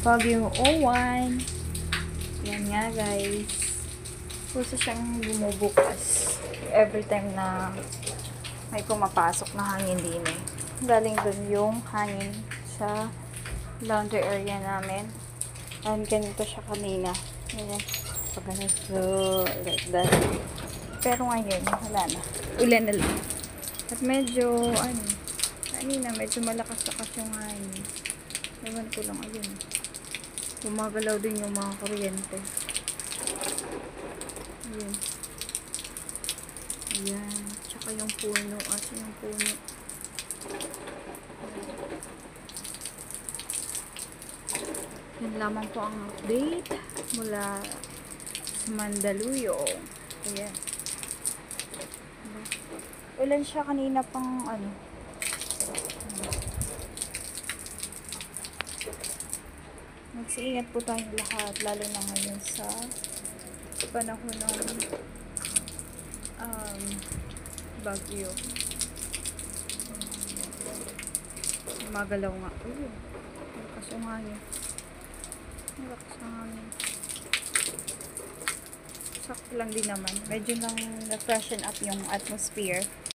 Baguio 01. Yan nga guys. Gusto siyang bumubukas every time na may pumapasok na hangin din eh. Galing dun yung hangin sa laundry area namin. And ganito siya kanina. Ganyan. Pag ganito, like that. Pero ngayon, wala na. Ulan na lang. At medyo, kanina, medyo malakas-lakas yung hangin. Ewan ko lang, ayun. Gumagalaw din yung mga kuryente. Ayun. Ayan. Tsaka yung puno. Asa yung puno. Yan lamang po ang update mula sa Mandaluyong. Ayan. Ulan siya kanina pang Magsiingat po tayong lahat, lalo na ngayon sa panahon ng bagyo. Magalaw nga. Uy, malakas yung hangin. Malakas ang hangin. Sakto lang din naman. Medyo nang na-freshen up yung atmosphere.